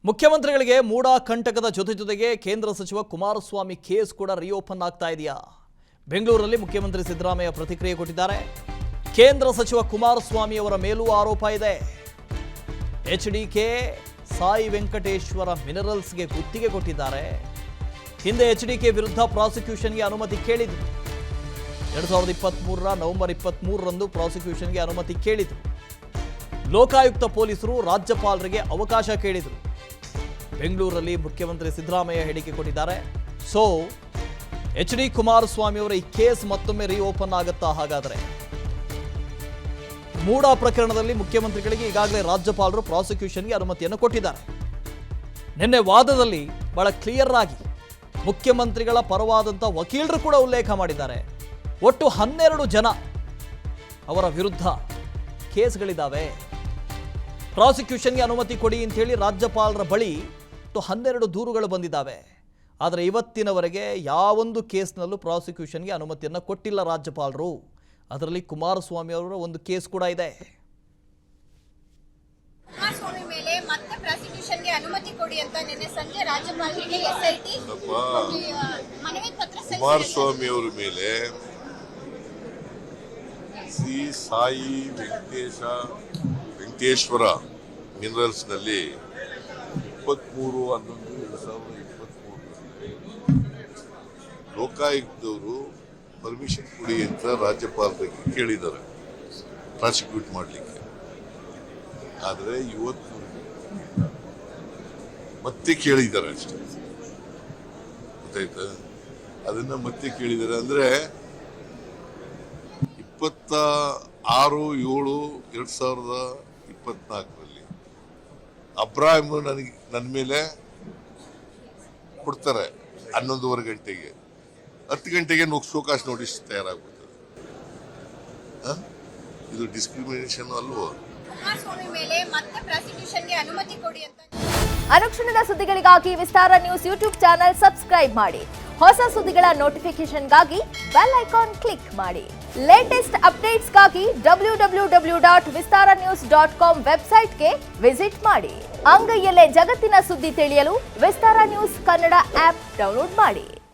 ಮುಖ್ಯಮಂತ್ರಿಗಳಿಗೆ ಮೂಡ ಕಂಟಕದ ಜೊತೆಗೆ ಕೇಂದ್ರ ಸಚಿವ ಕುಮಾರಸ್ವಾಮಿ ಕೇಸ್ ಕೂಡ ರಿಓಪನ್ ಆಗ್ತಾ ಇದೆಯಾ? ಬೆಂಗಳೂರಲ್ಲಿ ಮುಖ್ಯಮಂತ್ರಿ ಸಿದ್ದರಾಮಯ್ಯ ಪ್ರತಿಕ್ರಿಯೆ ಕೊಟ್ಟಿದ್ದಾರೆ. ಕೇಂದ್ರ ಸಚಿವ ಕುಮಾರಸ್ವಾಮಿ ಅವರ ಮೇಲೂ ಆರೋಪ ಇದೆ. ಎಚ್ಡಿಕೆ ಸಾಯಿ ವೆಂಕಟೇಶ್ವರ ಮಿನರಲ್ಸ್ಗೆ ಗುತ್ತಿಗೆ ಕೊಟ್ಟಿದ್ದಾರೆ. ಹಿಂದೆ ಎಚ್ಡಿಕೆ ವಿರುದ್ಧ ಪ್ರಾಸಿಕ್ಯೂಷನ್ಗೆ ಅನುಮತಿ ಕೇಳಿದ್ರು. 2023 ನವೆಂಬರ್ 23ರಂದು ಪ್ರಾಸಿಕ್ಯೂಷನ್ಗೆ ಅನುಮತಿ ಕೇಳಿದ್ರು. ಲೋಕಾಯುಕ್ತ ಪೊಲೀಸರು ರಾಜ್ಯಪಾಲರಿಗೆ ಅವಕಾಶ ಕೇಳಿದರು. ಬೆಂಗಳೂರಲ್ಲಿ ಮುಖ್ಯಮಂತ್ರಿ ಸಿದ್ದರಾಮಯ್ಯ ಹೇಳಿಕೆ ಕೊಟ್ಟಿದ್ದಾರೆ. So H D. ಕುಮಾರಸ್ವಾಮಿ ಅವರ ಈ ಕೇಸ್ ಮತ್ತೊಮ್ಮೆ ರಿಓಪನ್ ಆಗುತ್ತಾ? ಹಾಗಾದರೆ ಮೂಡ ಪ್ರಕರಣದಲ್ಲಿ ಮುಖ್ಯಮಂತ್ರಿಗಳಿಗೆ ಈಗಾಗಲೇ ರಾಜ್ಯಪಾಲರು ಪ್ರಾಸಿಕ್ಯೂಷನ್ಗೆ ಅನುಮತಿಯನ್ನು ಕೊಟ್ಟಿದ್ದಾರೆ. ನಿನ್ನೆ ವಾದದಲ್ಲಿ ಬಹಳ ಕ್ಲಿಯರ್ ಆಗಿ ಮುಖ್ಯಮಂತ್ರಿಗಳ ಪರವಾದಂಥ ವಕೀಲರು ಕೂಡ ಉಲ್ಲೇಖ ಮಾಡಿದ್ದಾರೆ. ಒಟ್ಟು 12 ಜನ ಅವರ ವಿರುದ್ಧ ಕೇಸ್ಗಳಿದ್ದಾವೆ. ಪ್ರಾಸಿಕ್ಯೂಷನ್ಗೆ ಅನುಮತಿ ಕೊಡಿ ಅಂತ ಹೇಳಿ ರಾಜ್ಯಪಾಲರ ಬಳಿ 12 ದೂರುಗಳು ಬಂದಿದ್ದಾವೆ. ಆದರೆ ಇವತ್ತಿನವರೆಗೆ ಯಾವೊಂದು ಕೇಸ್ನಲ್ಲೂ ಪ್ರಾಸಿಕ್ಯೂಷನ್ಗೆ ಅನುಮತಿಯನ್ನು ಕೊಟ್ಟಿಲ್ಲ ರಾಜ್ಯಪಾಲರು. ಅದರಲ್ಲಿ ಕುಮಾರಸ್ವಾಮಿ ಅವರ ಒಂದು ಕೇಸ್ ಕೂಡ ಇದೆ. ಕುಮಾರಸ್ವಾಮಿ ಮೇಲೆ ಮತ್ತೆ ಪ್ರಾಸಿಕ್ಯೂಷನ್ಗೆ ಅನುಮತಿ ಕೊಡಿ ಅಂತ ನಿನ್ನೆ ಸಂಜೆ ರಾಜ್ಯಪಾಲರಿಗೆ ಎಸ್ಐಟಿ ಮನವಿ ಪತ್ರ ಸಲ್ಲಿಸಿದೆ. ಕುಮಾರಸ್ವಾಮಿ ಅವರ ಮೇಲೆ ಶ್ರೀ ಸಾಯಿ ವೆಂಕಟೇಶ್ವರ ಮಿನರಲ್ಸ್ ನಲ್ಲಿ 23/11/2023 ಲೋಕಾಯುಕ್ತವರು ಪರ್ಮಿಷನ್ ಕೊಡಿ ಅಂತ ರಾಜ್ಯಪಾಲರಿಗೆ ಕೇಳಿದ್ದಾರೆ ಪ್ರಾಸಿಕ್ಯೂಟ್ ಮಾಡಲಿಕ್ಕೆ. ಆದರೆ ಇವತ್ತು ಮತ್ತೆ ಕೇಳಿದ್ದಾರೆ ಅಷ್ಟೇ, ಗೊತ್ತಾಯ್ತಾ? ಅದನ್ನ ಮತ್ತೆ ಕೇಳಿದ್ದಾರೆ. ಅಂದ್ರೆ 26/7/2024 ಅಬ್ರಾಹಿಂ ನನ್ನ ಮೇಲೆ ಕೊಡ್ತಾರೆ 11:15 ಗಂಟೆಗೆ. 10 ಗಂಟೆಗೆ ಶೋಕಾಸ್ ನೋಟಿಸ್ ತಯಾರಾಗ್ಬಿಡ್ತದೆ. ಇದು ಡಿಸ್ಕ್ರಿಮಿನೇಷನ್ ಅಲ್ವೋ? ಕುಮಾರಸ್ವಾಮಿ ಮೇಲೆ ಮತ್ತೆ ಪ್ರಾಸಿಕ್ಯೂಷನ್ಗೆ ಅನುಮತಿ ಕೊಡಿ ಅಂತ. ಅನುಕ್ಷಣದ ಸುದ್ದಿಗಳಿಗಾಗಿ ವಿಸ್ತಾರ ನ್ಯೂಸ್ ಯೂಟ್ಯೂಬ್ ಚಾನೆಲ್ ಸಬ್ಸ್ಕ್ರೈಬ್ ಮಾಡಿ. ಹೊಸ ಸುದ್ದಿಗಳ ನೋಟಿಫಿಕೇಶನ್ಗಾಗಿ ಬೆಲ್ ಐಕಾನ್ ಕ್ಲಿಕ್ ಮಾಡಿ. ಲೇಟೆಸ್ಟ್ ಅಪ್ಡೇಟ್ಸ್ಗಾಗಿ www.vistaranews.com ವೆಬ್ಸೈಟ್ಗೆ ವಿಸಿಟ್ ಮಾಡಿ. ಅಂಗೈಯಲ್ಲೇ ಜಗತ್ತಿನ ಸುದ್ದಿ ತಿಳಿಯಲು ವಿಸ್ತಾರ ನ್ಯೂಸ್ ಕನ್ನಡ ಆಪ್ ಡೌನ್ಲೋಡ್ ಮಾಡಿ.